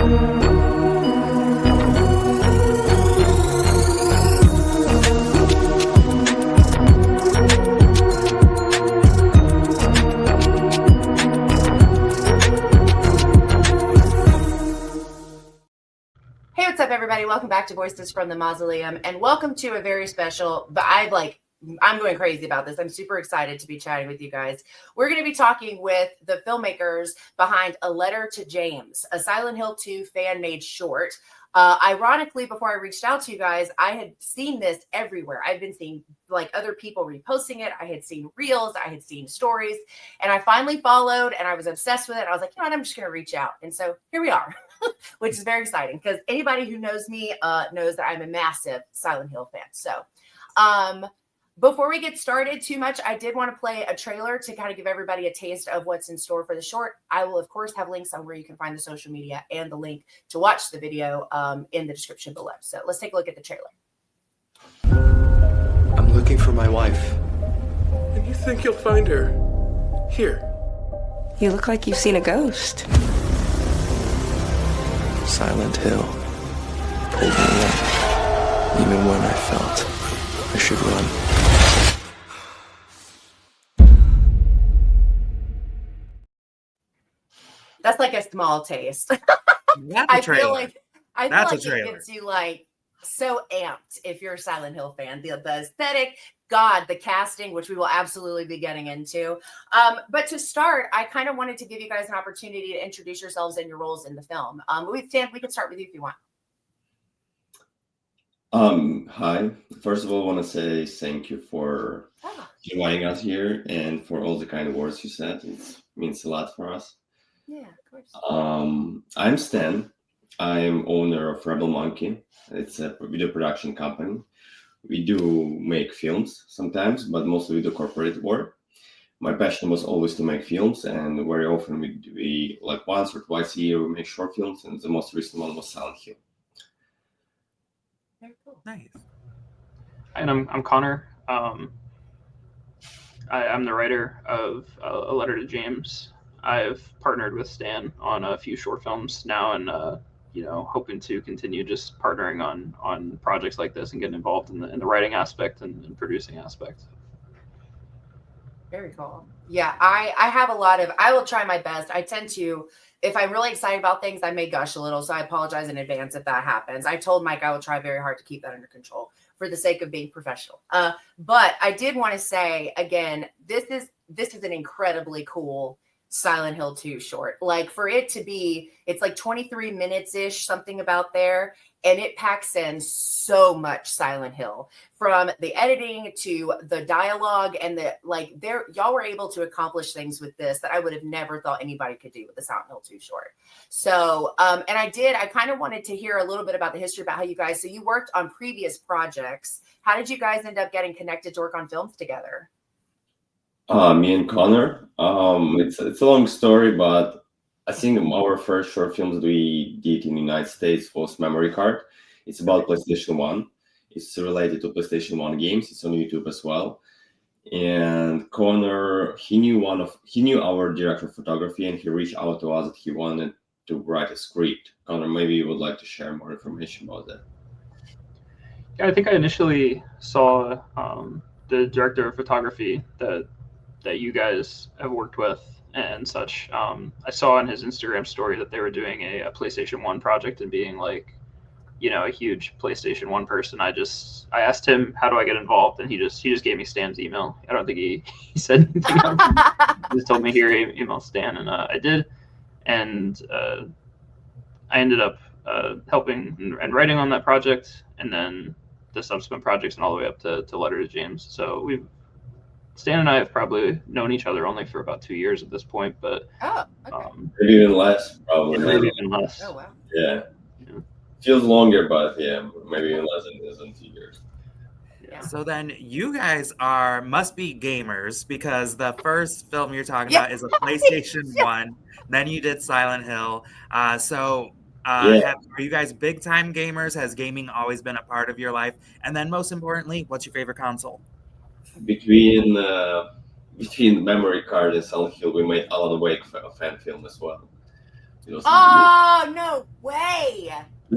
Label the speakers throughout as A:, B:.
A: What's up, everybody? Welcome back to Voices from the Mausoleum, and welcome to a very special, but I'm going crazy about this. I'm super excited to be chatting with you guys. We're going to be talking with the filmmakers behind A Letter to James, a Silent Hill 2 fan-made short. Ironically, before I reached out to you guys, I had seen this everywhere. I've been seeing like other people reposting it. I had seen reels, I had seen stories, and I finally followed and I was obsessed with it. I was like, you know what, I'm just going to reach out. And so here we are, which is very exciting because anybody who knows me knows that I'm a massive Silent Hill fan. So before we get started too much, I did want to play a trailer to kind of give everybody a taste of what's in store for the short. I will, of course, have links on where you can find the social media and the link to watch the video in the description below. So let's take a look at the trailer.
B: I'm looking for my wife.
C: And you think you'll find her here?
D: You look like you've seen a ghost.
B: Silent Hill pulled me in, even when I felt I should run.
A: That's like a small taste.
E: I feel like
A: it gets you like so amped if you're a Silent Hill fan. The aesthetic, God, the casting, which we will absolutely be getting into. But to start, I kind of wanted to give you guys an opportunity to introduce yourselves and your roles in the film. We can start with you if you want.
F: Hi. First of all, I want to say thank you for inviting us here and for all the kind words you said. It means a lot for us.
A: Yeah, of course.
F: I'm Stan. I'm owner of Rebel Monkey. It's a video production company. We do make films sometimes, but mostly we do corporate work. My passion was always to make films, and very often we like once or twice a year we make short films, and the most recent one was Silent Hill.
A: Very cool.
E: Nice. And I'm Connor. I'm the writer of A Letter to James. I've partnered with Stan on a few short films now, and hoping to continue just partnering on projects like this and getting involved in the writing aspect and producing aspect.
A: Very cool. Yeah, I will try my best. I tend to, if I'm really excited about things, I may gush a little. So I apologize in advance if that happens. I told Mike I will try very hard to keep that under control for the sake of being professional. But I did want to say, again, this is an incredibly cool Silent Hill 2 short. Like for it to be, it's like 23 minutes-ish, something about there. And it packs in so much Silent Hill, from the editing to the dialogue and y'all were able to accomplish things with this that I would have never thought anybody could do with the Silent Hill 2 short. So, and I kind of wanted to hear a little bit about the history about how you guys, so you worked on previous projects. How did you guys end up getting connected to work on films together?
F: Me and Connor. It's a long story, but I think our first short films we did in the United States was Memory Card. It's about PlayStation 1. It's related to PlayStation 1 games. It's on YouTube as well. And Connor, he knew our director of photography, and he reached out to us that he wanted to write a script. Connor, maybe you would like to share more information about that.
E: Yeah, I think I initially saw the director of photography that you guys have worked with and such. I saw on his Instagram story that they were doing a PlayStation 1 project and being like, a huge PlayStation 1 person. I asked him, how do I get involved? And he just gave me Stan's email. I don't think he said anything else. He just told me here, email Stan, and I did. And I ended up helping and writing on that project, and then the subsequent projects and all the way up to Letter to James. So Stan and I have probably known each other only for about 2 years at this point, but
F: maybe even less, probably.
E: Maybe even less.
A: Oh wow.
F: Yeah. Feels longer, but yeah, maybe even less than 2 years.
A: Yeah.
G: So then you guys must be gamers, because the first film you're talking about is a PlayStation 1. Then you did Silent Hill. Are you guys big time gamers? Has gaming always been a part of your life? And then most importantly, what's your favorite console?
F: Between Memory Card and Silent Hill, we made Alan Wake a fan film as well.
A: Oh, no way.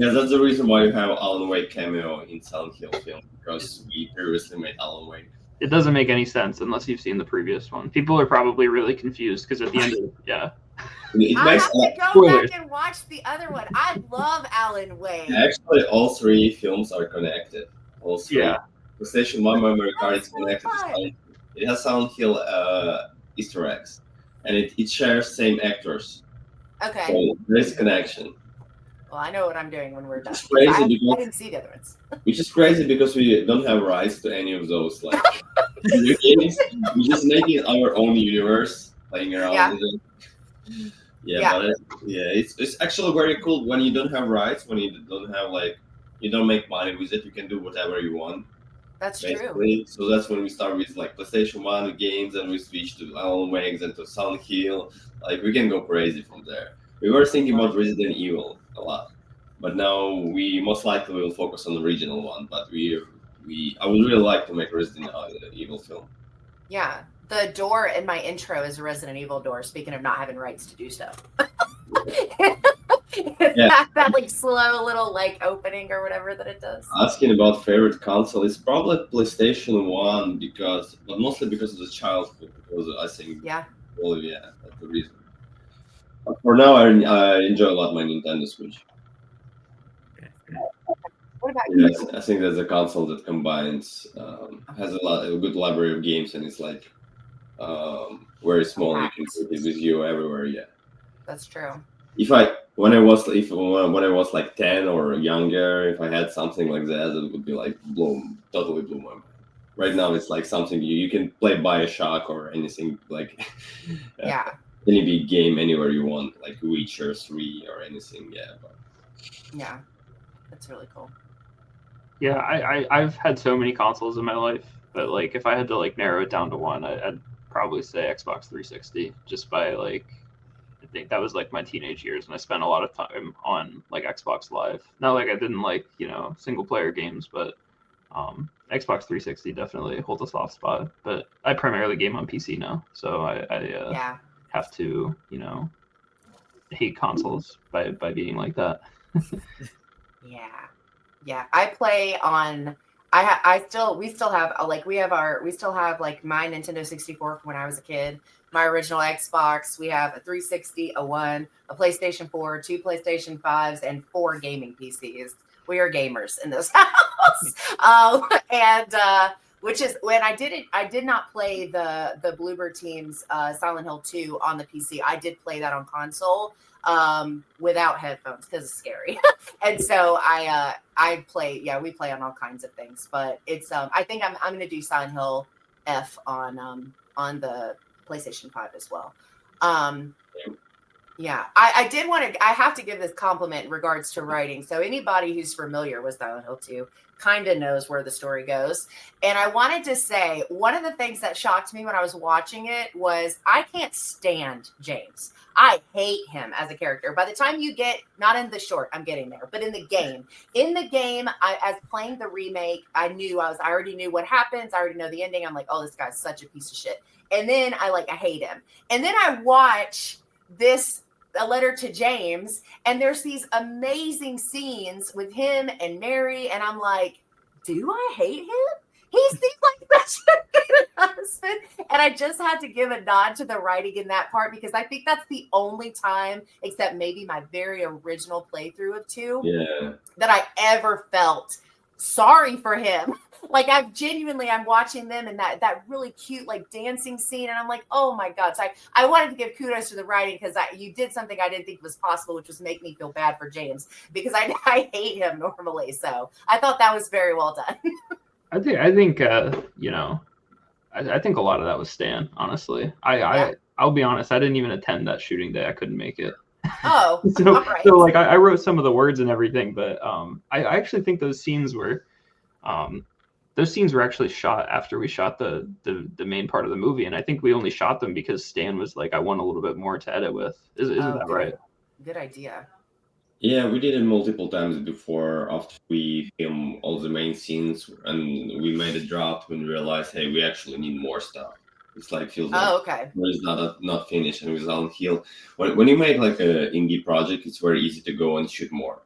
F: Yeah, that's the reason why you have Alan Wake cameo in Silent Hill film, because we previously made Alan Wake.
E: It doesn't make any sense unless you've seen the previous one. People are probably really confused because at the end of
F: It
A: I
F: makes
A: have to go
E: spoilers.
A: back and watch the other one. I love Alan Wake.
F: actually all three films are connected. All three.
E: Yeah.
F: PlayStation 1 memory card is
A: That's really
F: connected to
A: fun.
F: Silent Hill. It has Silent Hill Easter eggs, and it shares same actors.
A: Okay.
F: So there's connection.
A: Well, I know what I'm doing when we're done.
F: It's crazy
A: I
F: because-
A: didn't see the other ones.
F: Which is crazy because we don't have rights to any of those like video games. We're just making our own universe, playing around
A: Yeah.
F: with it.
A: Yeah.
F: Yeah, but it's actually very cool when you don't have rights, when you don't have you don't make money with it, you can do whatever you want.
A: That's true.
F: Basically. So that's when we start with like PlayStation 1 games, and we switch to Alan Wake and to Silent Hill. Like we can go crazy from there. We were thinking about Resident Evil a lot, but now we most likely will focus on the original one. But I would really like to make Resident Evil film.
A: Yeah. The door in my intro is a Resident Evil door, speaking of not having rights to do so. That like slow little like opening or whatever that it does.
F: Asking about favorite console, it's probably PlayStation 1 but mostly because of the childhood. Because I think,
A: Yeah.
F: well, yeah, that's the reason. But for now, I enjoy a lot my Nintendo Switch.
A: What about you?
F: Yeah, I think that's a console that combines has a good library of games, and it's like very small. You can take it with you everywhere. Yeah.
A: That's true.
F: When I was like 10 or younger, if I had something like that, it would be like totally blew my mind. Right now, it's like something you can play BioShock or anything like
A: Yeah.
F: any big game anywhere you want, like Witcher 3 or anything. Yeah.
A: Yeah. That's really cool.
E: Yeah, I've had so many consoles in my life, but like if I had to like narrow it down to one, I'd probably say Xbox 360, just by like I think that was like my teenage years, and I spent a lot of time on like Xbox Live. Not like I didn't like single player games, but Xbox 360 definitely holds a soft spot. But I primarily game on PC now, so I have to hate consoles by being like that.
A: Yeah. I play on. We still have like my Nintendo 64 from when I was a kid, my original Xbox. We have a 360, a One, a PlayStation 4, 2 PlayStation 5s, and 4 gaming PCs. We are gamers in this house. Which is when I did not play the Bluebird Team's Silent Hill 2 on the PC. I did play that on console without headphones because it's scary. And so we play on all kinds of things, but it's I think I'm going to do Silent Hill F on the PlayStation 5 as well. Yeah, I have to give this compliment in regards to writing. So anybody who's familiar with Silent Hill 2 kind of knows where the story goes. And I wanted to say, one of the things that shocked me when I was watching it was I can't stand James. I hate him as a character. By the time you get, not in the short, I'm getting there, but in the game, as playing the remake, I already knew what happens. I already know the ending. I'm like, oh, this guy's such a piece of shit. And then I hate him. And then I watch A Letter to James, and there's these amazing scenes with him and Mary, and I'm like, do I hate him? He seems like such a good husband. And I just had to give a nod to the writing in that part, because I think that's the only time, except maybe my very original playthrough of 2, that I ever felt sorry for him. Like I'm watching them in that really cute like dancing scene, and I'm like, oh my God. So I wanted to give kudos to the writing, because you did something I didn't think was possible, which was make me feel bad for James, because I hate him normally. So I thought that was very well done.
E: I think I think a lot of that was Stan, honestly. I'll be honest, I didn't even attend that shooting day. I couldn't make it.
A: Oh,
E: so
A: right.
E: So like I wrote some of the words and everything, but I actually think those scenes were actually shot after we shot the main part of the movie, and I think we only shot them because Stan was like, I want a little bit more to edit with. Isn't that right?
A: Good idea.
F: Yeah, we did it multiple times before, after we filmed all the main scenes, and we made a draft when we realized, hey, we actually need more stuff. It's like feels like it's not finished, and with Silent Hill, when you make like an indie project, it's very easy to go and shoot more.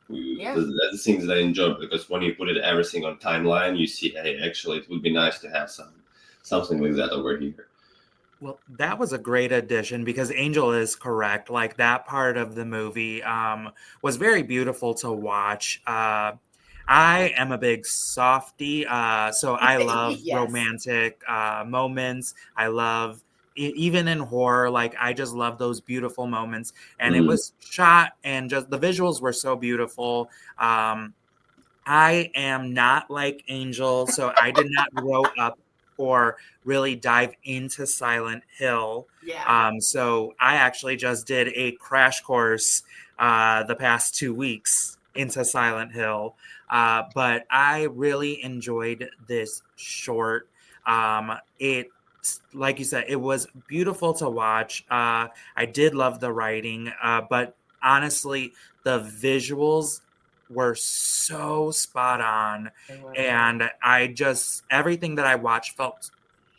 A: Yeah.
F: That's the things that I enjoy, because when you put it everything on timeline, you see, hey, actually, it would be nice to have something like that over here.
G: Well, that was a great addition because Angel is correct. Like that part of the movie was very beautiful to watch. I am a big softie, so I love
A: Yes.
G: romantic moments. I love even in horror, like I just love those beautiful moments. And it
F: Mm.
G: was shot, and just the visuals were so beautiful. I am not like Angel, so I did not grow up or really dive into Silent Hill.
A: Yeah.
G: So I actually just did a crash course the past 2 weeks into Silent Hill. But I really enjoyed this short. It, like you said, it was beautiful to watch. I did love the writing, but honestly, the visuals were so spot on,
A: They were.
G: and I just everything that I watched felt,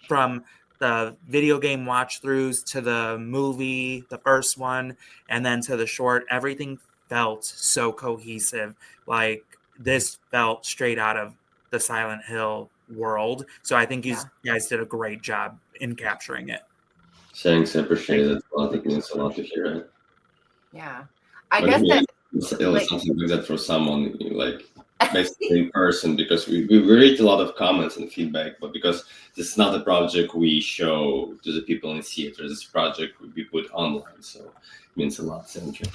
G: from the video game watch throughs to the movie, the first one, and then to the short, everything felt so cohesive. Like this felt straight out of the Silent Hill world. So I think you
A: Yeah.
G: guys did a great job in capturing it.
F: Thanks, I appreciate
E: Thank
F: it. A lot. It
E: you
F: means
E: so
F: a lot
E: much.
F: to hear it.
A: Yeah. I
F: But
A: guess
F: yeah,
A: that
F: it was
A: like
F: something like that for someone, like basically in person, because we read a lot of comments and feedback, but because this is not a project we show to the people in theater, this project we put online, so it means a lot. Thank you.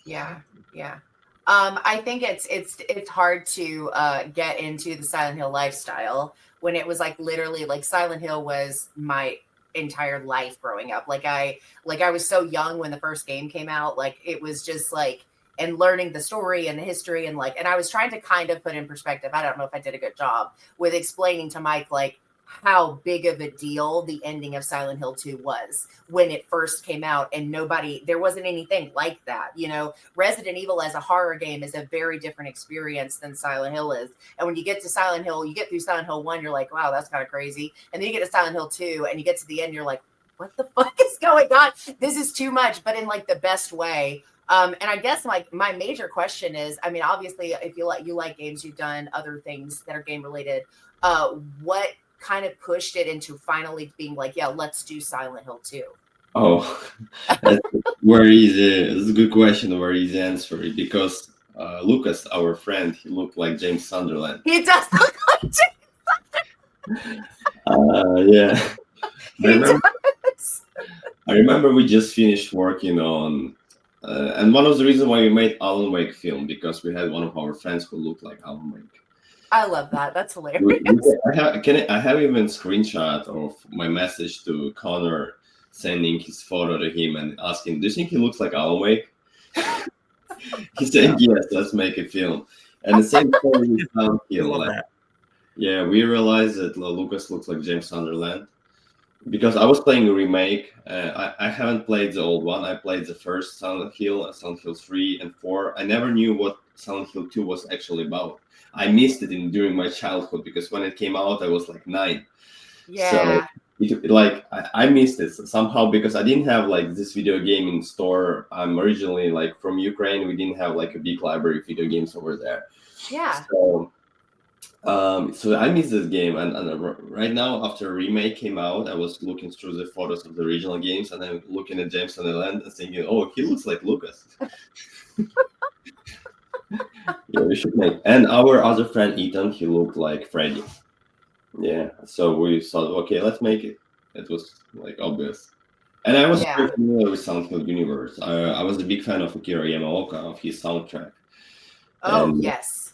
A: yeah, yeah. I think it's hard to get into the Silent Hill lifestyle when it was like literally like Silent Hill was my entire life growing up. Like I was so young when the first game came out. Like it was just like, and learning the story and the history, and like, and I was trying to kind of put in perspective. I don't know if I did a good job with explaining to Mike like how big of a deal the ending of Silent Hill 2 was when it first came out, and there wasn't anything like that. Resident Evil as a horror game is a very different experience than Silent Hill is. And when you get to Silent Hill, you get through Silent Hill 1, you're like, wow, that's kind of crazy. And then you get to Silent Hill 2 and you get to the end, you're like, what the fuck is going on? This is too much, but in like the best way. And I guess like my major question is, I mean, obviously, if you like games, you've done other things that are game related. What kind of pushed it into finally being like, yeah, let's do Silent Hill 2?
F: Oh, that's very easy. It's a good question. Very easy answer, because Lucas, our friend, he looked like James Sunderland.
A: He does look like
F: Yeah.
A: he does.
F: I remember we just finished working on, and one of the reasons why we made Alan Wake film, because we had one of our friends who looked like Alan Wake.
A: I love that. That's hilarious.
F: I have even screenshot of my message to Connor, sending his photo to him and asking, "Do you think he looks like Alan Wake?" He said, "Yes, let's make a film." And the same thing with Silent Hill.
G: Love
F: Like,
G: that.
F: yeah, we realized that Lucas looks like James Sunderland, because I was playing a remake. I haven't played the old one. I played the first Silent Hill, Silent Hill 3 and 4. I never knew what Silent Hill 2 was actually about. I missed it during my childhood, because when it came out, I was like 9.
A: Yeah.
F: So I missed it somehow, because I didn't have like this video game in store. I'm originally like from Ukraine. We didn't have like a big library of video games over there.
A: Yeah.
F: So I missed this game, and right now, after a remake came out, I was looking through the photos of the original games, and I'm looking at James Sunderland and thinking, oh, he looks like Lucas. Yeah, we should make. And our other friend Ethan, he looked like Freddy. Yeah, so we thought, okay, let's make it. It was like obvious. And I was very familiar with Silent Hill universe. I was a big fan of Akira Yamaoka, of his soundtrack.
A: Oh,
F: And
A: yes.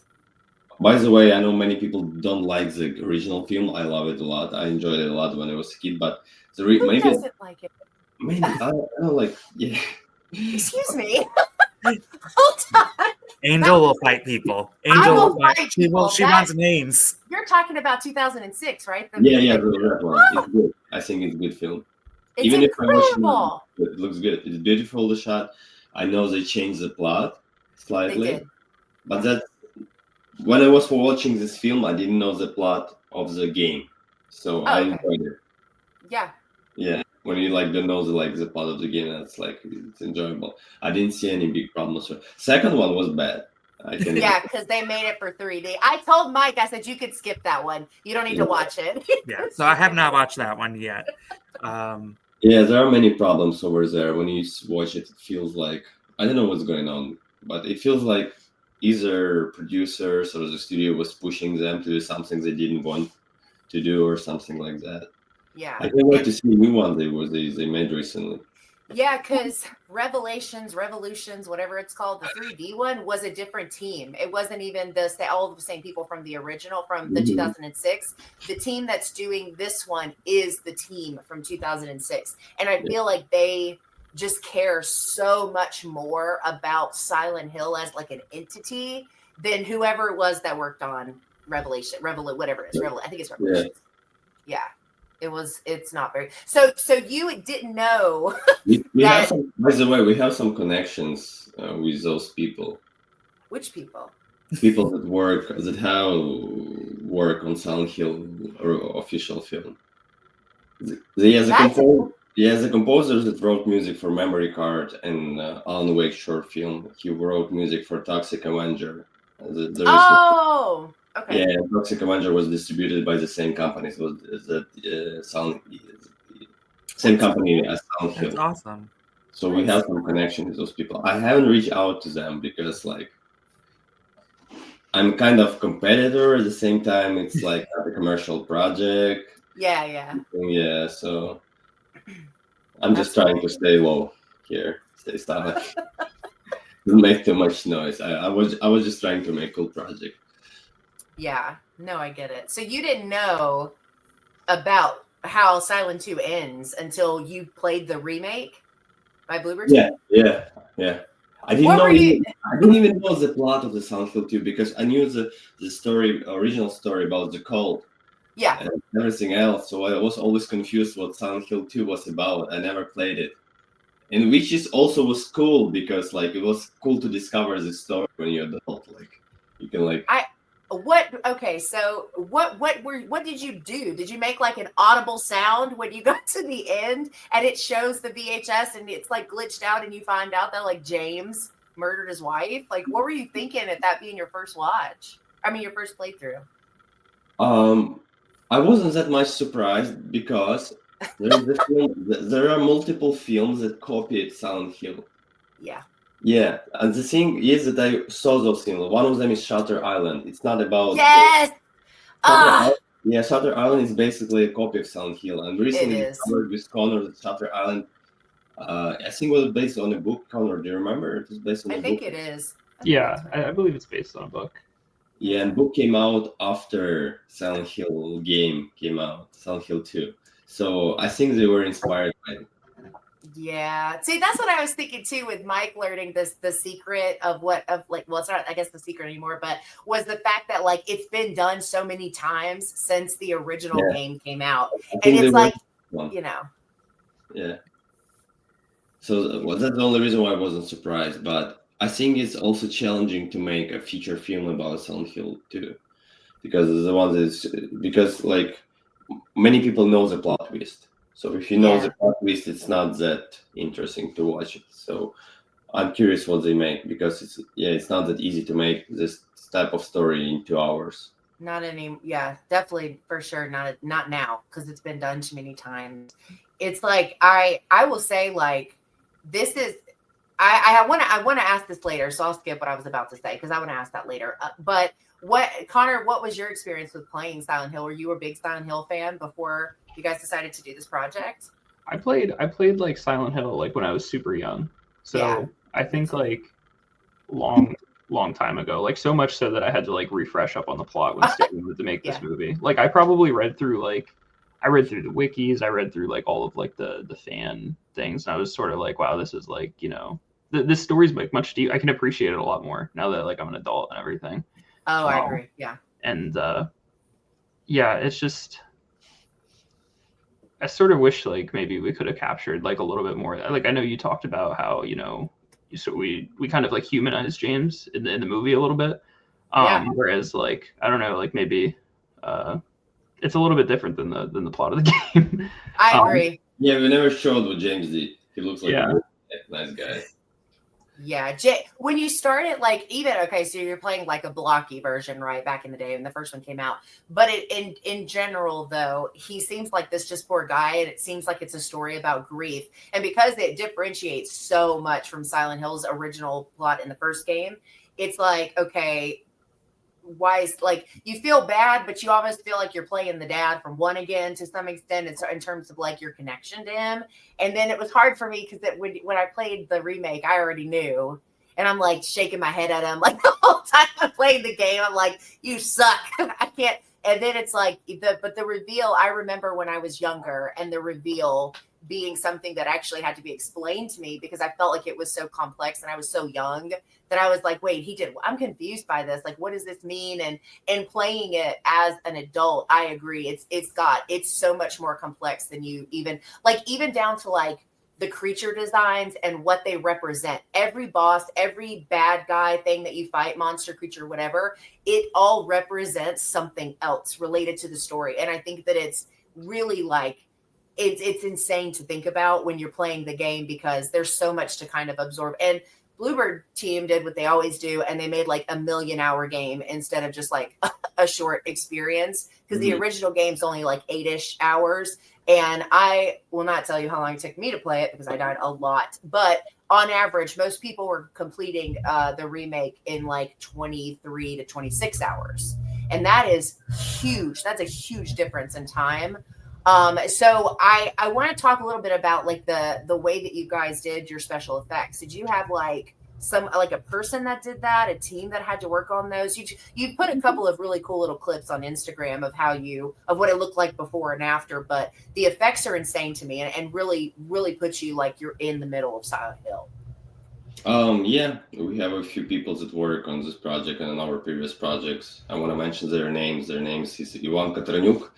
F: by the way, I know many people don't like the original film. I love it a lot. I enjoyed it a lot when I was a kid. But
A: Who doesn't like it?
F: maybe I don't like. Yeah.
A: Excuse me. Hold on.
G: Angel will fight people.
A: I
G: Angel
A: will
G: will fight
A: fight
G: people.
A: people.
G: She wants names.
A: You're talking about 2006, right?
F: Yeah, that one. It's good. I think it's a good film.
A: It's
F: Even
A: incredible.
F: if I watch it looks good. It's beautiful, the shot. I know they changed the plot slightly,
A: They did.
F: but that when I was watching this film, I didn't know the plot of the game, so I enjoyed it.
A: Yeah.
F: Yeah, when you like don't know the plot of the game, that's like it's enjoyable. I didn't see any big problems. Second one was bad. I can.
A: Yeah, because they made it for 3D. I told Mike, I said you could skip that one. You don't need to watch it.
G: Yeah, so I have not watched that one yet.
F: Yeah, there are many problems over there. When you watch it, it feels like I don't know what's going on, but it feels like either producers or the studio was pushing them to do something they didn't want to do or something like that.
A: Yeah.
F: I can't wait to see new one they made recently.
A: Yeah, because Revolutions, whatever it's called, the 3D one was a different team. It wasn't even all the same people from the original, from the 2006. The team that's doing this one is the team from 2006. And I feel like they just care so much more about Silent Hill as like an entity than whoever it was that worked on whatever it is. I think it's Revolutions. Yeah. It's not very so you didn't know
F: we have some, by the way, we have some connections with those people.
A: Which people
F: that have work on Silent Hill or official film. The composers that wrote music for Memory Card and Alan Wake short film. He wrote music for Toxic Avenger.
A: Okay.
F: Yeah, Toxic Avenger was distributed by the same company. So same company as Silent Hill.
G: That's awesome.
F: So we have some connection with those people. I haven't reached out to them because like I'm kind of competitor at the same time. It's like a commercial project. Yeah. So I'm just trying to stay low here, stay silent, don't make too much noise. I was just trying to make a cool project.
A: Yeah, no, I get it. So you didn't know about how Silent 2 ends until you played the remake by Bluebird?
F: Yeah. I didn't even know the plot of the Silent Hill 2 because I knew the original story about the cult.
A: Yeah.
F: And everything else. So I was always confused what Silent Hill 2 was about. I never played it. And which is also was cool because like it was cool to discover the story when you're adult. Like you can like
A: so what did you do? Did you make like an audible sound when you got to the end and it shows the VHS and it's like glitched out and you find out that like James murdered his wife? Like what were you thinking at that being your first watch? I mean your first playthrough?
F: I wasn't that much surprised because there are multiple films that copied Silent Hill. Yeah, and the thing is that I saw those films. One of them is Shutter Island. It's not about Shutter Island is basically a copy of Silent Hill. And recently discovered with Connor that Shutter Island, I think was based on a book. Connor, do you remember? It was based on a book.
A: I think it is.
E: I believe it's based on a book.
F: Yeah, and book came out after Silent Hill game came out, Silent Hill 2. So I think they were inspired by it.
A: Yeah. See, that's what I was thinking too with Mike learning the secret of it's not I guess the secret anymore, but was the fact that like it's been done so many times since the original game came out. And it's like, you know.
F: Yeah. So that's the only reason why I wasn't surprised, but I think it's also challenging to make a feature film about Silent Hill 2 because like many people know the plot twist. So if you know the plot twist, it's not that interesting to watch it. So I'm curious what they make because it's not that easy to make this type of story in 2 hours.
A: Definitely for sure not now because it's been done too many times. It's like I will say like this is I want to ask this later, so I'll skip what I was about to say because I want to ask that later. But Connor, what was your experience with playing Silent Hill? Were you a big Silent Hill fan before you guys decided to do this project?
E: I played like Silent Hill like when I was super young. So I think like long time ago, like so much so that I had to like refresh up on the plot when Stan wanted to make this movie. Like I probably read through the wikis, I read through like all of like the fan things, and I was sort of like, wow, this is like, you know, this story's like much deep. I can appreciate it a lot more now that like I'm an adult and everything.
A: I agree. Yeah.
E: And it's just I sort of wish like maybe we could have captured like a little bit more. Like I know you talked about how, you know, so we kind of like humanized James in the movie a little bit. Whereas like I don't know, like maybe it's a little bit different than the plot of the game.
A: I agree.
F: Yeah, we never showed what James did. He looks like a nice guy.
A: Yeah, when you started, like, even okay, so you're playing like a blocky version, right? Back in the day when the first one came out, but in general, though, he seems like this just poor guy, and it seems like it's a story about grief, and because it differentiates so much from Silent Hill's original plot in the first game, it's like, okay, why is, like, you feel bad, but you almost feel like you're playing the dad from one again to some extent in terms of like your connection to him. And then it was hard for me because when I played the remake, I already knew. And I'm like shaking my head at him like the whole time I'm playing the game. I'm like, you suck. I can't. And then it's like the reveal, I remember when I was younger and the reveal being something that actually had to be explained to me because I felt like it was so complex and I was so young that I was like, wait, I'm confused by this. Like, what does this mean? And playing it as an adult, I agree. It's so much more complex than you even down to like the creature designs and what they represent. Every boss, every bad guy thing that you fight, monster, creature, whatever, it all represents something else related to the story. And I think that it's really like, it's insane to think about when you're playing the game because there's so much to kind of absorb. And Bluebird team did what they always do, and they made like a 1,000,000-hour game instead of just like a short experience because the original game's only like 8-ish hours. And I will not tell you how long it took me to play it because I died a lot. But on average, most people were completing the remake in like 23 to 26 hours. And that is huge. That's a huge difference in time. So I want to talk a little bit about like the way that you guys did your special effects. Did you have like a person that did that, a team that had to work on those? You put a couple of really cool little clips on Instagram of what it looked like before and after, but the effects are insane to me and really, really put you like you're in the middle of Silent Hill.
F: Yeah, we have a few people that work on this project and on our previous projects. I want to mention their names. Their names is Ivan Kataranyuk,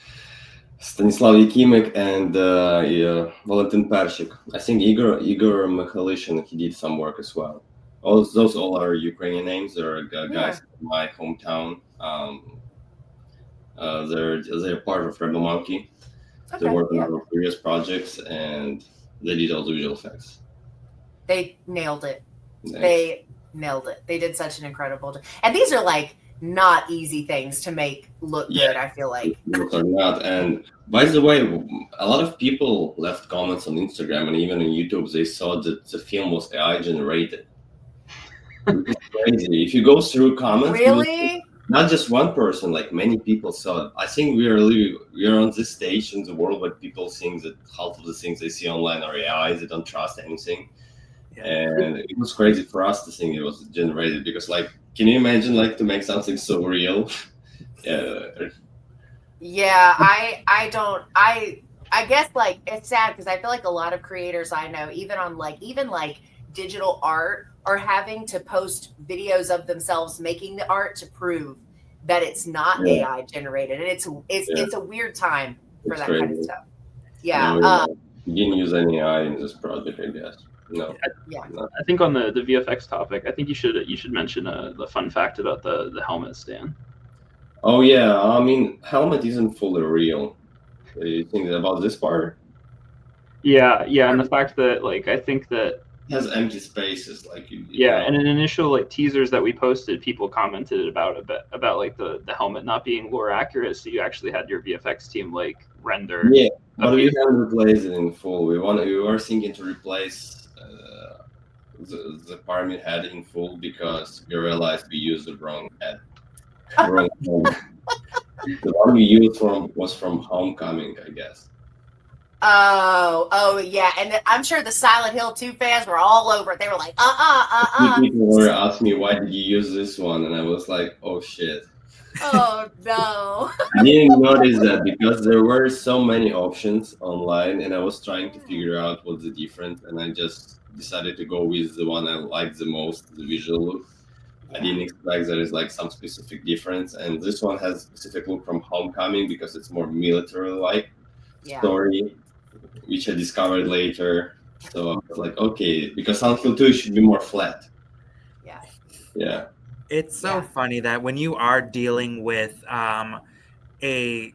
F: Stanislav Yakimek, and Valentin Pershik. I think Igor Mikhalishin, he did some work as well. Those all are Ukrainian names. They're guys from my hometown. They're part of Rebel Monkey. Okay, they work on our previous projects, and they did all the visual effects.
A: They nailed it.
F: Thanks.
A: They nailed it. They did such an incredible job. And these are like not easy things to make look good, I feel like.
F: Those are not. And by the way, a lot of people left comments on Instagram and even on YouTube. They saw that the film was AI generated. It's crazy. If you go through comments,
A: really,
F: not just one person, like many people saw it. I think we are on this stage in the world where people think that half of the things they see online are AI. They don't trust anything. And it was crazy for us to think it was generated because, like, can you imagine, like, to make something so real?
A: Yeah, I guess, like, it's sad because I feel like a lot of creators I know, even on like digital art, are having to post videos of themselves making the art to prove that it's not AI generated, and it's a weird time for that kind of stuff. Yeah,
F: you didn't use any AI in this project, I guess. No.
E: I think on the VFX topic, I think you should mention the fun fact about the helmet, Stan.
F: Oh yeah, I mean, helmet isn't fully real. You think about this part?
E: Yeah, and the fact that, like, I think that
F: it has empty spaces, like
E: and in initial like teasers that we posted, people commented about like the helmet not being lore accurate, so you actually had your VFX team like render.
F: Yeah, but we haven't replaced it in full. We were thinking to replace the pyramid head in full because we realized we used the wrong head. The one we used was from Homecoming, I guess.
A: Oh yeah, and I'm sure the Silent Hill 2 fans were all over it. They were like,
F: People were asking me, why did you use this one? And I was like, oh shit.
A: Oh no.
F: I didn't notice that because there were so many options online and I was trying to figure out what's the difference, and I just decided to go with the one I liked the most, the visual look. I didn't expect there is like some specific difference, and this one has a specific look from Homecoming because it's more military-like story, which I discovered later. So I was like, okay, because Silent Hill 2 should be more flat. Yeah.
G: It's so funny that when you are dealing with a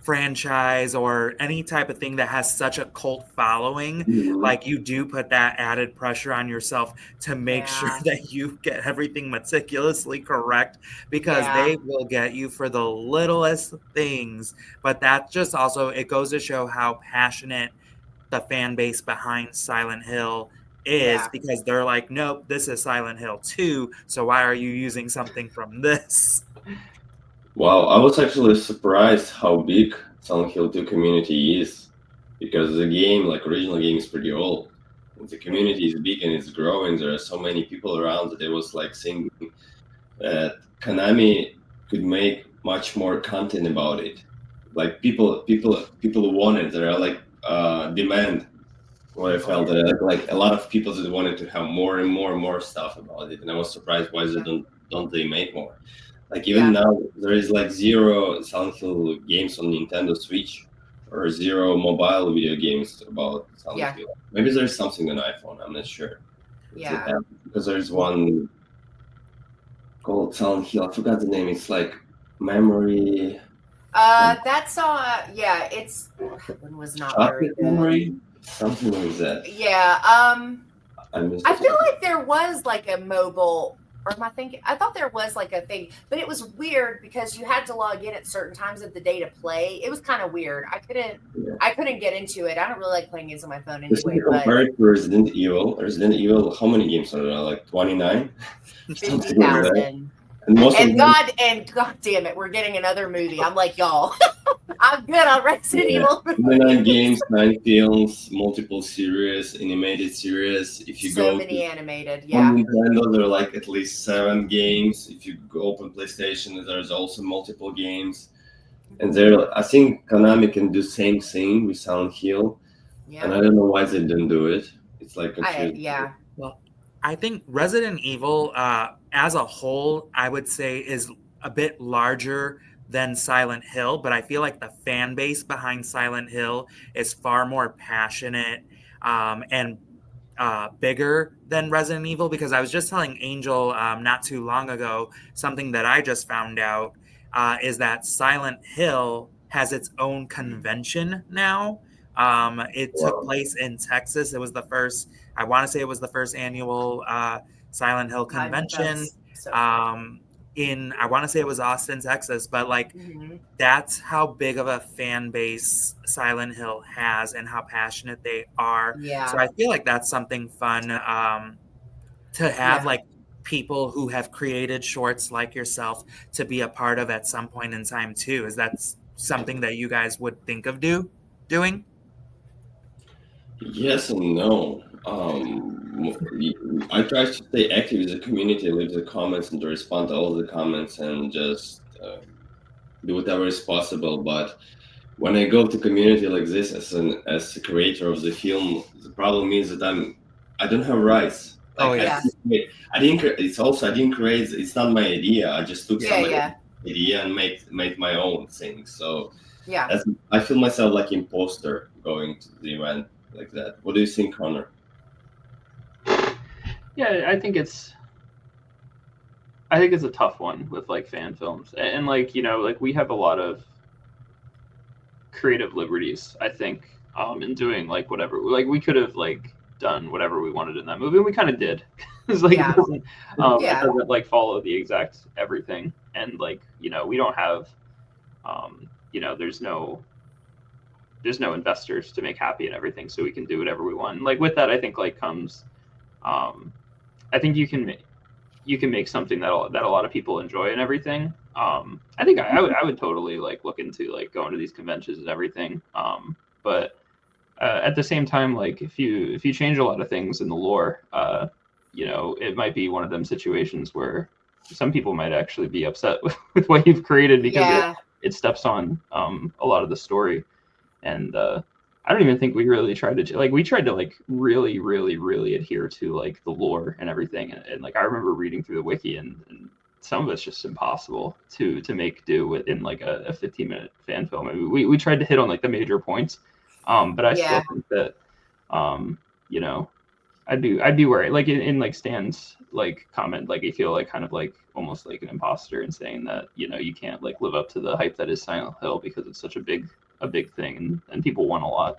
G: franchise or any type of thing that has such a cult following, like you do put that added pressure on yourself to make sure that you get everything meticulously correct, because they will get you for the littlest things. But that just also, it goes to show how passionate the fan base behind Silent Hill is, because they're like, nope, this is Silent Hill 2, so why are you using something from this?
F: Wow, I was actually surprised how big Silent Hill 2 community is, because the game, like original game, is pretty old. The community is big and it's growing. There are so many people around that I was like thinking that Konami could make much more content about it. Like people want it. There are like demand. What I felt that like a lot of people that wanted to have more and more and more stuff about it, and I was surprised why they don't they make more. Like even now, there is like 0 Silent Hill games on Nintendo Switch, or 0 mobile video games about Silent Hill. Maybe there's something on iPhone. I'm not sure. Because there's one called Silent Hill. I forgot the name. It's like Memory.
A: That's it's one was not very good.
F: Memory, something like that.
A: Yeah. I feel like there was like a mobile. Or am I thinking? I thought there was like a thing, but it was weird because you had to log in at certain times of the day to play. It was kind of weird. I couldn't get into it. I don't really like playing games on my phone anyway.
F: Compared to Resident Evil, how many games are there? Like 29?
A: 50,000. And God damn it, we're getting another movie. I'm like, y'all, I'm good on Resident Evil.
F: 9 games, 9 films, multiple series, animated series. If you
A: so many animated,
F: on Nintendo, there are like at least 7 games. If you go open PlayStation, there's also multiple games. And I think Konami can do same thing with Silent Hill. And I don't know why they didn't do it. It's like
G: Well, I think Resident Evil, as a whole, I would say is a bit larger than Silent Hill, but I feel like the fan base behind Silent Hill is far more passionate and bigger than Resident Evil, because I was just telling Angel not too long ago, something that I just found out is that Silent Hill has its own convention now. It took place in Texas. It was the first, I want to say it was the first annual Silent Hill convention. I want to say it was Austin, Texas, but like that's how big of a fan base Silent Hill has and how passionate they are. So I feel like that's something fun to have like people who have created shorts like yourself to be a part of at some point in time too. Is that something that you guys would think of doing?
F: Yes and no. I try to stay active with the community, leave the comments and to respond to all the comments and just do whatever is possible. But when I go to community like this as a creator of the film, the problem is that I don't have rights. Like, I didn't create. It's not my idea. I just took somebody's idea and made my own thing. So I feel myself like imposter going to the event like that. What do you think, Connor?
E: Yeah, I think it's a tough one with like fan films, and like, you know, like we have a lot of creative liberties, I think, in doing like whatever, like we could have like done whatever we wanted in that movie, and we kind of did. It's like it doesn't like follow the exact everything, and like, you know, we don't have you know, there's no investors to make happy and everything, so we can do whatever we want. And like with that, I think like comes I think you can make something that a lot of people enjoy and everything. I think I would totally like look into like going to these conventions and everything. But at the same time, like if you change a lot of things in the lore, you know, it might be one of them situations where some people might actually be upset with what you've created because it steps on a lot of the story. And I don't even think we really tried to like really, really, really adhere to like the lore and everything. And like I remember reading through the wiki, and some of it's just impossible to make do within like a 15-minute fan film. I mean, we tried to hit on like the major points, but I still think that you know, I'd be worried. Like in like Stan's like comment, like I feel like kind of like almost like an imposter in saying that, you know, you can't like live up to the hype that is Silent Hill because it's such a big thing and people want a lot.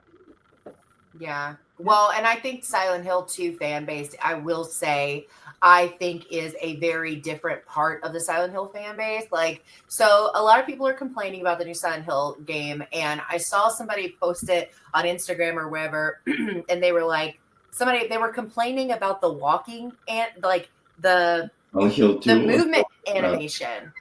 A: Yeah. Well, and I think Silent Hill 2 fan base, I will say, I think is a very different part of the Silent Hill fan base. Like, so a lot of people are complaining about the new Silent Hill game, and I saw somebody post it on Instagram or wherever, and they were like, they were complaining about the walking and like the
F: Hill 2.
A: the movement animation.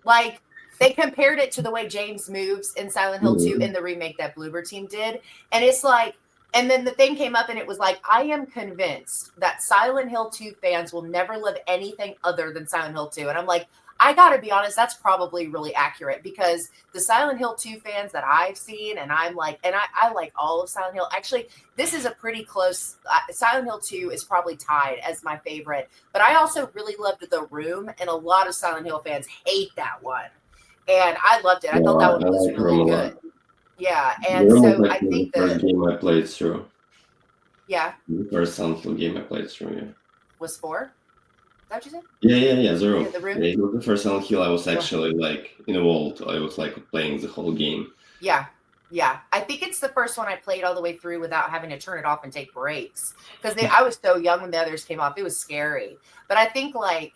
A: Like, they compared it to the way James moves in Silent Hill 2 in the remake that Bloober Team did. And it's like, and then the thing came up and it was like, I am convinced that Silent Hill 2 fans will never love anything other than Silent Hill 2. And I'm like, I got to be honest, that's probably really accurate because the Silent Hill 2 fans that I've seen, and I'm like, and I like all of Silent Hill. Actually, this is a pretty close, Silent Hill 2 is probably tied as my favorite. But I also really loved The Room, and a lot of Silent Hill fans hate that one. And I loved it. I thought that one was really good. Yeah, and so I think
F: the first game I played through.
A: Yeah.
F: The first Silent Hill game I played through, yeah.
A: Was 4? Is that what you said?
F: Yeah, The Room.
A: Yeah, The Room.
F: Yeah, it was the first Silent Hill I was actually like involved. I was like playing the whole game.
A: Yeah. I think it's the first one I played all the way through without having to turn it off and take breaks. Because I was so young when the others came off. It was scary. But I think like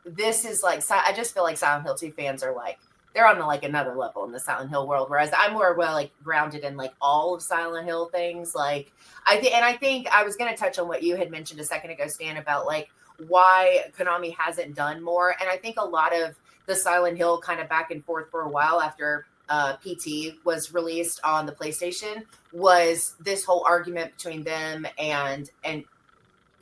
A: this is like, I just feel like Silent Hill 2 fans are like, they're on like another level in the Silent Hill world, whereas I'm more like grounded in like all of Silent Hill things. Like I think I was going to touch on what you had mentioned a second ago, Stan, about like why Konami hasn't done more. And I think a lot of the Silent Hill kind of back and forth for a while after PT was released on the PlayStation was this whole argument between them and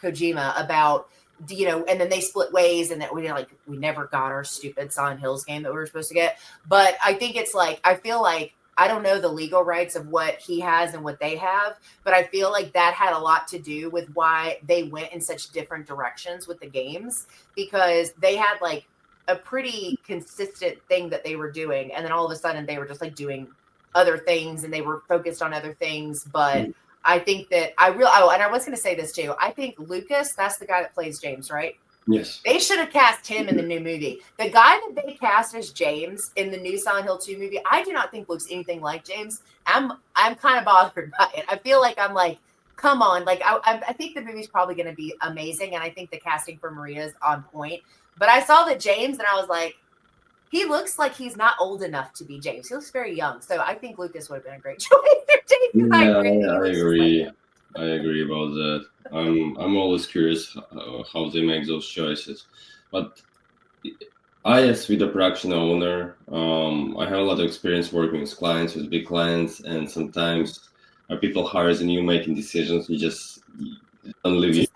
A: Kojima about, you know, and then they split ways and that we never got our stupid Silent Hills game that we were supposed to get. But I think it's like, I feel like, I don't know the legal rights of what he has and what they have, but I feel like that had a lot to do with why they went in such different directions with the games, because they had like a pretty consistent thing that they were doing. And then all of a sudden they were just like doing other things and they were focused on other things. But I think that and I was going to say this too. I think Lucas, that's the guy that plays James, right?
F: Yes.
A: They should have cast him in the new movie. The guy that they cast as James in the new Silent Hill 2 movie, I do not think looks anything like James. I'm kind of bothered by it. I feel like I'm like, come on. Like, I think the movie's probably going to be amazing. And I think the casting for Maria is on point. But I saw the James and I was like, he looks like he's not old enough to be James. He looks very young. So I think Lucas would have been a great choice. James,
F: I agree. I agree about that. I'm always curious how they make those choices. But I, as with the production owner, I have a lot of experience working with clients, with big clients, and sometimes people hire than you making decisions. You just don't leave you.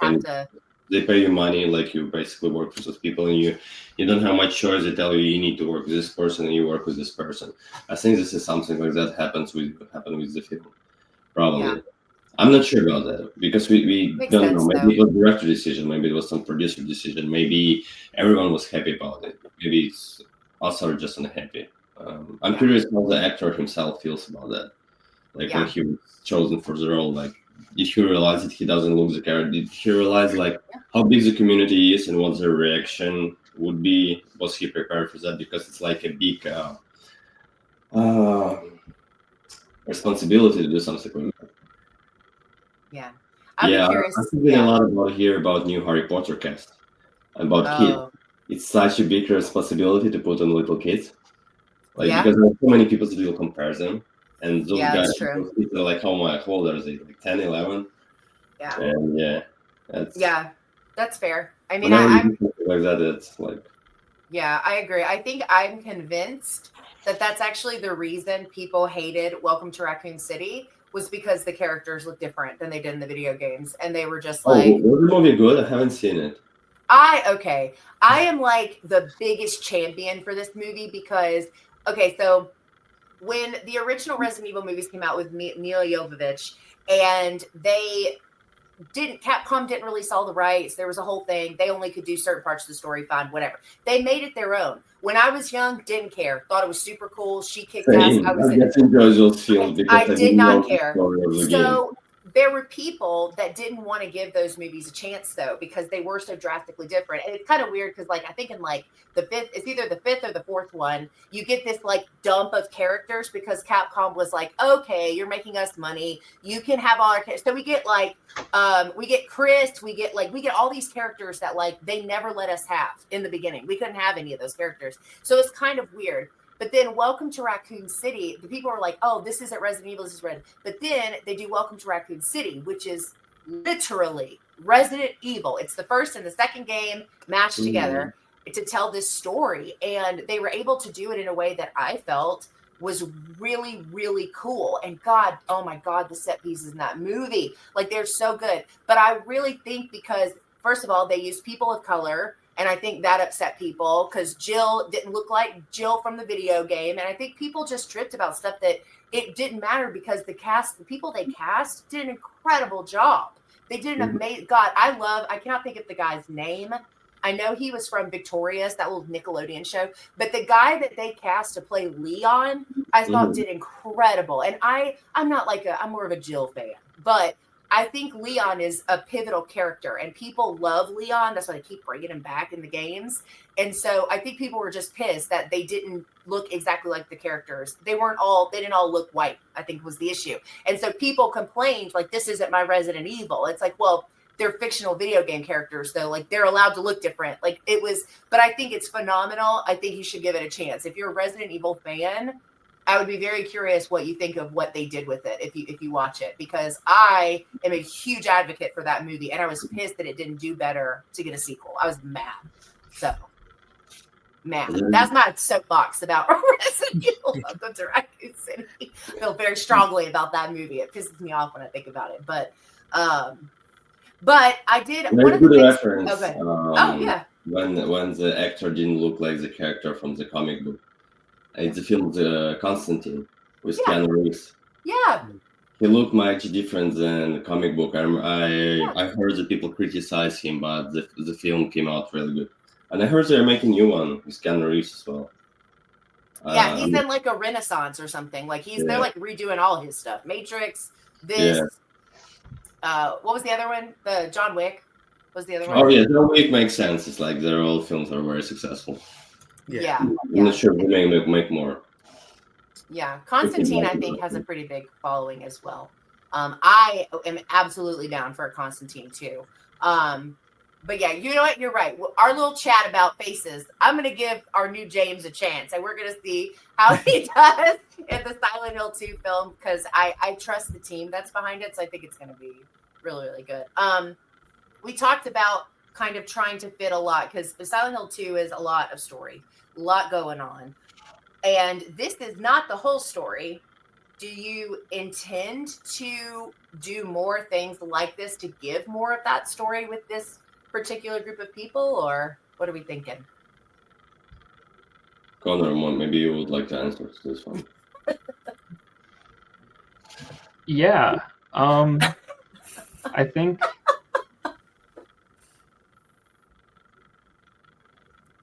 F: They pay you money, like you basically work for those people, and you don't have much choice. They tell you need to work with this person, and you work with this person. I think this is something like that happened with the film, probably. Yeah. I'm not sure about that because we don't know. Maybe it was director decision, maybe it was some producer decision, maybe everyone was happy about it. Maybe it's us are just unhappy. I'm curious how the actor himself feels about that. Like when he was chosen for the role, like did he realize that he doesn't look the character? Did he realize like how big the community is and what their reaction would be? Was he prepared for that? Because it's like a big responsibility to do something like that.
A: Yeah.
F: I'm thinking a lot about new Harry Potter cast, about kids. It's such a big responsibility to put on little kids, like because there are so many people that will compare them, and those guys, those kids are like, how old are they? Like 10, 11?
A: Yeah.
F: And
A: that's fair. I mean,
F: I'm like that. It's like.
A: Yeah, I agree. I think I'm convinced that that's actually the reason people hated Welcome to Raccoon City. Was because the characters look different than they did in the video games. And they were just like...
F: was the movie good? I haven't seen it.
A: I am like the biggest champion for this movie because... Okay, so when the original Resident Evil movies came out with Mila Jovovich, and Capcom didn't release all the rights. There was a whole thing. They only could do certain parts of the story, fine, whatever. They made it their own. When I was young, didn't care. Thought it was super cool. She kicked ass. I did not care. So there were people that didn't want to give those movies a chance though, because they were so drastically different. And it's kind of weird because like I think in like the fifth, it's either the fifth or the fourth one, you get this like dump of characters because Capcom was like, okay, you're making us money, you can have all our characters. So we get like we get Chris, we get all these characters that like they never let us have in the beginning. We couldn't have any of those characters. So it's kind of weird. But then Welcome to Raccoon City, the people are like, oh, this isn't Resident Evil, this is Red. But then they do Welcome to Raccoon City, which is literally Resident Evil. It's the first and the second game mashed together to tell this story. And they were able to do it in a way that I felt was really, really cool. And God, oh my God, the set pieces in that movie, like they're so good. But I really think because, first of all, they use people of color. And I think that upset people because Jill didn't look like Jill from the video game. And I think people just tripped about stuff that it didn't matter because the people they cast did an incredible job. They did an amazing, God, I cannot think of the guy's name. I know he was from Victorious, that little Nickelodeon show. But the guy that they cast to play Leon, I thought did incredible. And I'm more of a Jill fan. But I think Leon is a pivotal character and people love Leon. That's why they keep bringing him back in the games. And so I think people were just pissed that they didn't look exactly like the characters. They didn't all look white, I think was the issue. And so people complained like, this isn't my Resident Evil. It's like, well, they're fictional video game characters though. Like they're allowed to look different. Like it was, but I think it's phenomenal. I think you should give it a chance. If you're a Resident Evil fan, I would be very curious what you think of what they did with it if you watch it, because I am a huge advocate for that movie, and I was pissed that it didn't do better to get a sequel. I was mad. So, mad. That's my soapbox about Resident Evil. Welcome to Raccoon City. I feel very strongly about that movie. It pisses me off when I think about it. But I did.
F: One of the things, reference.
A: When
F: the actor didn't look like the character from the comic book. It's the film Constantine with Keanu Reeves.
A: Yeah.
F: He looked much different than the comic book. I heard that people criticize him, but the film came out really good. And I heard they're making a new one with Keanu Reeves as well.
A: Yeah, he's in like a Renaissance or something. Like they're like redoing all his stuff. Matrix, this. Yeah. What was the other one? The John Wick was the other one.
F: Oh yeah, John Wick makes sense. It's like their old films are very successful.
A: Yeah.
F: I'm not sure we may make more.
A: Yeah, Constantine, I think, has a pretty big following as well. I am absolutely down for a Constantine too. But yeah, you know what? You're right. Our little chat about faces, I'm going to give our new James a chance, and we're going to see how he does in the Silent Hill 2 film, because I trust the team that's behind it, so I think it's going to be really, really good. We talked about kind of trying to fit a lot, because Silent Hill 2 is a lot of story, a lot going on. And this is not the whole story. Do you intend to do more things like this to give more of that story with this particular group of people, or what are we thinking?
F: Connor, maybe you would like to answer to this one.
E: Yeah. I think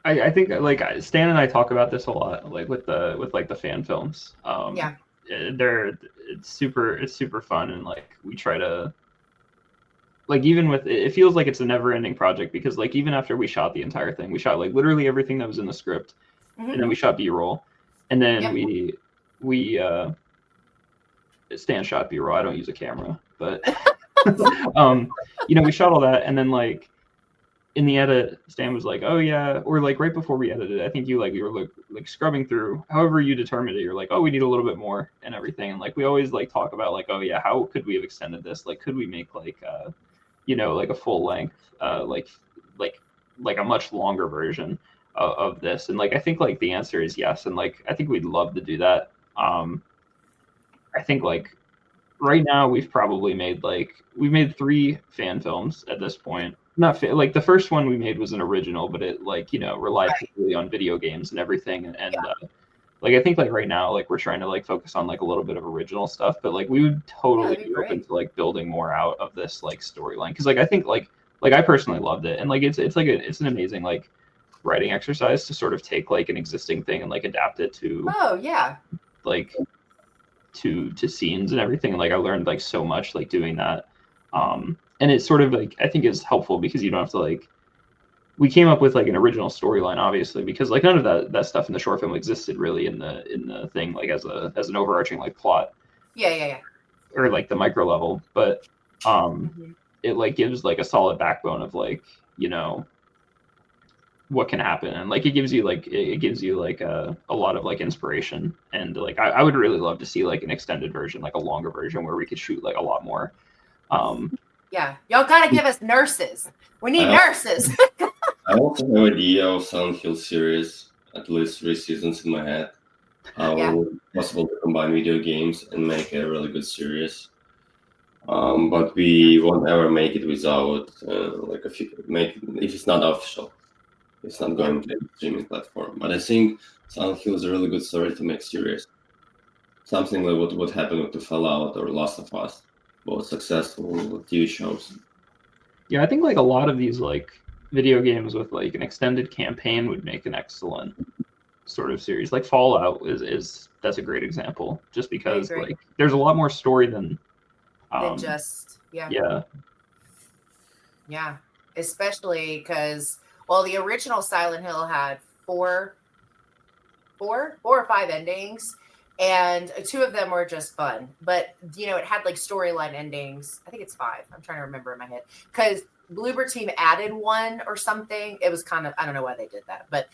E: I think like Stan and I talk about this a lot, like with the fan films. It's super fun, and like we try to, like, even with it feels like it's a never-ending project, because like even after we shot the entire thing, we shot like literally everything that was in the script, and then we shot B-roll, and then we Stan shot B-roll. I don't use a camera, but we shot all that, and then like in the edit, Stan was like, "Oh yeah," or like right before we edited, I think you were like scrubbing through. However you determined it, you're like, "Oh, we need a little bit more," and everything. And like we always like talk about like, "Oh yeah, how could we have extended this? Like, could we make like like a full length, like a much longer version of this?" And like I think like the answer is yes, and like I think we'd love to do that. I think like right now we've made 3 fan films at this point. Not like the first one we made was an original, but it like relied heavily on video games and everything, and like I think like right now like we're trying to like focus on like a little bit of original stuff, but like we would totally be open to like building more out of this like storyline, because like I think like I personally loved it, and like it's an amazing like writing exercise to sort of take like an existing thing and like adapt it to to scenes and everything. And like I learned like so much like doing that. And it's sort of like I think is helpful because you don't have to like we came up with like an original storyline, obviously, because like none of that stuff in the short film existed really in the thing like as an overarching like plot.
A: Yeah.
E: Or like the micro level, but it like gives like a solid backbone of like, you know, what can happen, and like it gives you like a lot of like inspiration, and like I would really love to see like an extended version, like a longer version where we could shoot like a lot more.
A: Yeah, y'all gotta give us nurses. We need nurses.
F: I also have an idea of Silent Hill series, at least 3 seasons in my head. How it would be possible to combine video games and make a really good series. But we won't ever make it without if it's not official. It's not going to a streaming platform. But I think Silent Hill is a really good story to make series. Something like what would happen with the Fallout or Last of Us, both successful TV shows.
E: Yeah, I think like a lot of these like video games with like an extended campaign would make an excellent sort of series. Like Fallout is that's a great example, just because like there's a lot more story than
A: just
E: yeah,
A: especially because the original Silent Hill had four or five endings, and 2 of them were just fun, but it had like storyline endings. I think it's 5. I'm trying to remember in my head because Bloober Team added 1 or something. It was kind of, I don't know why they did that, but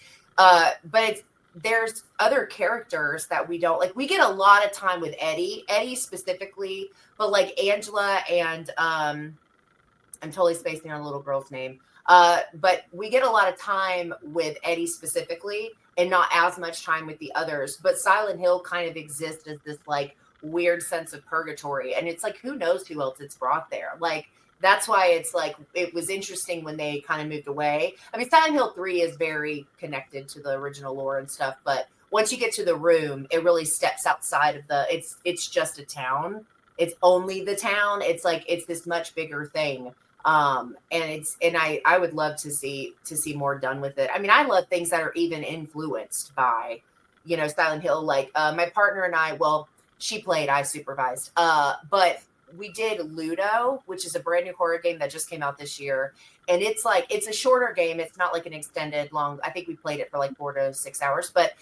A: there's other characters that we don't like. We get a lot of time with Eddie specifically, but like Angela and I'm totally spacing on a little girl's name. But we get a lot of time with Eddie specifically and not as much time with the others. But Silent Hill kind of exists as this like weird sense of purgatory. And it's like, who knows who else it's brought there? Like, that's why it's like, it was interesting when they kind of moved away. I mean, Silent Hill 3 is very connected to the original lore and stuff, but once you get to the room, it really steps outside of it's just a town. It's only the town. It's like, it's this much bigger thing. And I would love to see more done with it. I mean, I love things that are even influenced by, Silent Hill. Like, my partner and I, she played, I supervised, but we did Ludo, which is a brand new horror game that just came out this year. And it's like, it's a shorter game. It's not like an extended long, I think we played it for like 4 to 6 hours, but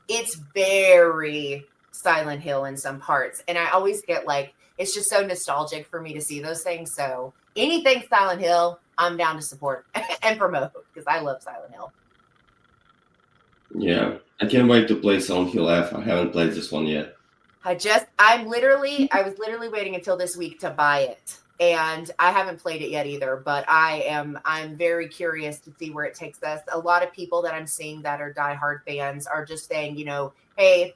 A: it's very Silent Hill in some parts. And I always get like, it's just so nostalgic for me to see those things. So anything Silent Hill, I'm down to support and promote because I love Silent Hill.
F: Yeah, I can't wait to play Silent Hill F. I haven't played this one yet.
A: I was literally waiting until this week to buy it, and I haven't played it yet either, but I'm very curious to see where it takes us. A lot of people that I'm seeing that are diehard fans are just saying, hey,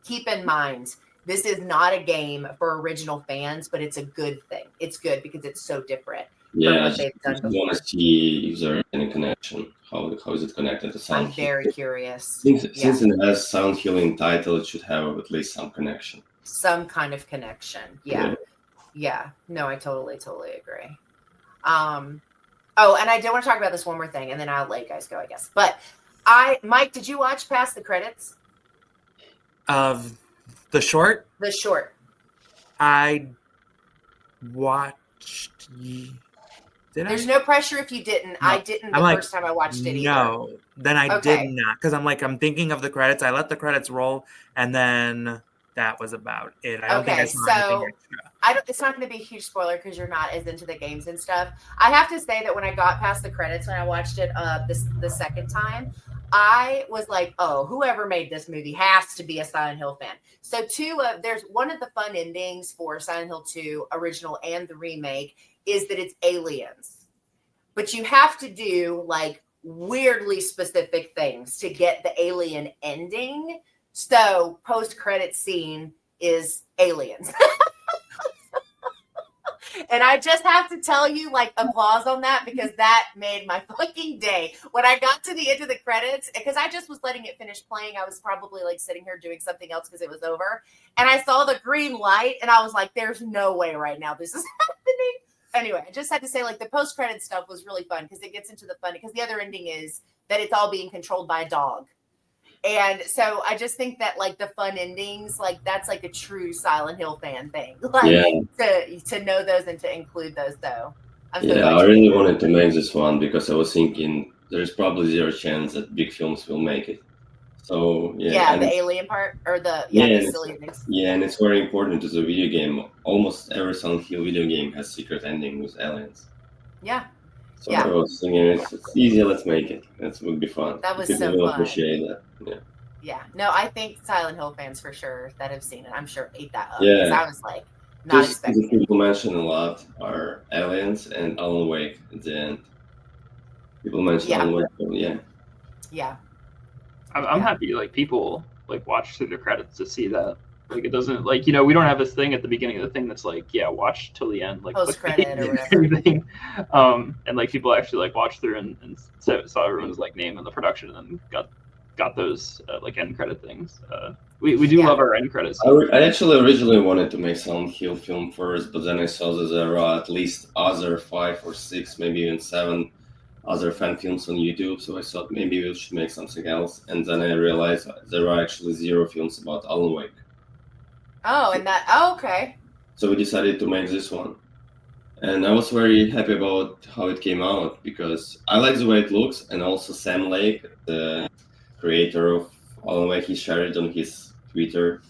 A: keep in mind, this is not a game for original fans, but it's a good thing. It's good because it's so different.
F: Yeah, I just want to see if there's any connection. How is it connected to Silent Hill?
A: I'm very curious.
F: Since it has Silent Hill in title, it should have at least some connection.
A: Some kind of connection. Yeah. No, I totally agree. And I do want to talk about this one more thing, and then I'll let you guys go, I guess. But Mike, did you watch past the credits?
G: Of the short?
A: The short.
G: I watched.
A: There's no pressure if you didn't. No. I didn't the first time I watched it either.
G: No, then I did not, because I'm thinking of the credits. I let the credits roll, and then that was about it. I don't think I saw anything extra.
A: It's not going to be a huge spoiler because you're not as into the games and stuff. I have to say that when I got past the credits, when I watched it the second time, I was like, oh, whoever made this movie has to be a Silent Hill fan. So there's one of the fun endings for Silent Hill 2 original and the remake is that it's aliens, but you have to do like weirdly specific things to get the alien ending. So post-credit scene is aliens. And I just have to tell you, like, applause on that, because that made my fucking day. When I got to the end of the credits, because I just was letting it finish playing. I was probably like sitting here doing something else because it was over. And I saw the green light and I was like, there's no way right now this is happening. Anyway, I just had to say, like, the post-credit stuff was really fun because it gets into the fun, because the other ending is that it's all being controlled by a dog. And so I just think that like the fun endings, like that's like a true Silent Hill fan thing. Like to know those and to include those. So I'm so glad
F: I
A: you
F: really
A: did.
F: wanted to make this one because I was thinking there's probably zero chance that big films will make it. So
A: Yeah, the alien part or the
F: and
A: silly endings.
F: and it's very important to the video game. Almost every Silent Hill video game has secret ending with aliens.
A: Yeah.
F: So I was thinking it's easy, let's make it. That would be fun.
A: That was
F: People
A: so
F: will
A: fun.
F: appreciate that. Yeah.
A: Yeah. No, I think Silent Hill fans for sure that have seen it, I'm sure ate that up.
F: Yeah.
A: Because I was like not expecting it.
F: People mention a lot are aliens and Alan Wake at the end. People mention Alan Wake. Yeah.
A: Yeah.
E: I'm happy like people like watch through the credits to see that. Like it doesn't like, you know, we don't have this thing at the beginning of the thing that's like, yeah, watch till the end, like
A: post credit or whatever.
E: Everything. And like people actually like watched through and saw everyone's like name in the production and then got those like end credit things. We do love our end credits.
F: I actually originally wanted to make Silent Hill film first, but then I saw that there are at least other 5 or 6, maybe even 7 other fan films on YouTube. So I thought maybe we should make something else. And then I realized there are actually 0 films about Alan Wake.
A: Oh, and that, okay.
F: So we decided to make this one. And I was very happy about how it came out because I like the way it looks. And also Sam Lake, the creator of Alan Wake, he shared it on his Twitter.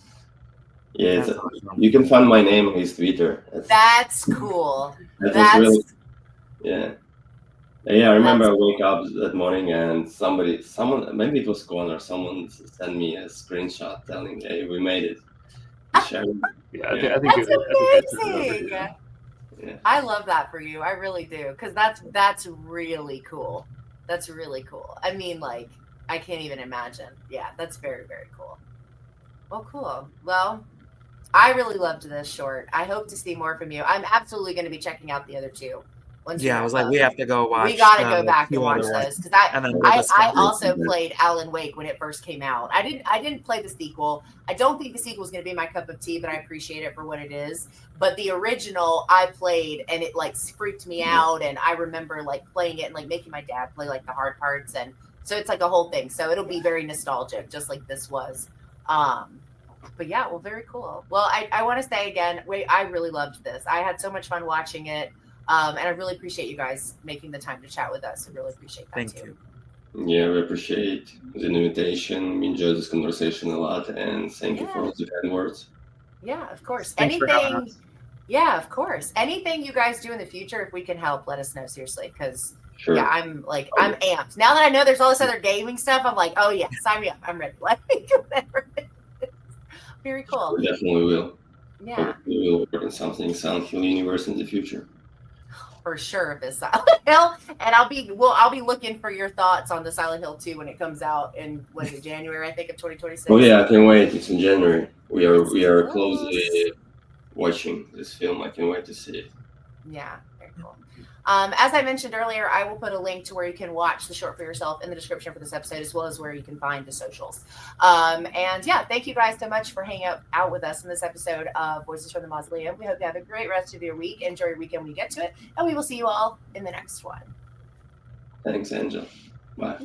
F: Yeah, awesome. You can find my name on his Twitter.
A: That's cool.
F: That's really, yeah. Yeah, I remember I wake up that morning and someone, maybe it was Connor, someone sent me a screenshot telling, hey, we made it.
E: I think
A: that's amazing. Yeah. I love that for you. I really do. Because that's really cool. That's really cool. I mean, like, I can't even imagine. Yeah, that's very, very cool. Well, cool. Well, I really loved this short. I hope to see more from you. I'm absolutely going to be checking out the other 2.
G: I was like, we have to go watch.
A: We got to go back and watch those because I also played Alan Wake when it first came out. I didn't play the sequel. I don't think the sequel is going to be my cup of tea, but I appreciate it for what it is. But the original I played and it like freaked me out, and I remember like playing it and like making my dad play like the hard parts, and so it's like a whole thing. So it'll be very nostalgic, just like this was. But yeah, well, very cool. Well, I want to say again, I really loved this. I had so much fun watching it. And I really appreciate you guys making the time to chat with us. I really appreciate that.
G: Thank you.
F: Yeah, we appreciate the invitation. We enjoyed this conversation a lot, and thank you for all the kind words.
A: Yeah, of course.
G: Thanks for having us.
A: Yeah, of course. Anything you guys do in the future, if we can help, let us know, seriously. Because yeah, I'm amped. Now that I know there's all this other gaming stuff, I'm like, oh yeah, sign me up. I'm ready. Like whatever. Very cool.
F: We definitely will.
A: Yeah.
F: We will work on something Silent Hill universe in the future.
A: For sure, if it's Silent Hill, and I'll be looking for your thoughts on the Silent Hill 2 when it comes out in January, I think, of 2026.
F: Oh yeah, I can't wait. It's in January. We are closely watching this film. I can't wait to see it.
A: Yeah, very cool. As I mentioned earlier, I will put a link to where you can watch the short for yourself in the description for this episode, as well as where you can find the socials. And yeah, thank you guys so much for hanging out with us in this episode of Voices from the Mausoleum. We hope you have a great rest of your week. Enjoy your weekend when you get to it. And we will see you all in the next one.
F: Thanks, Angel. Bye.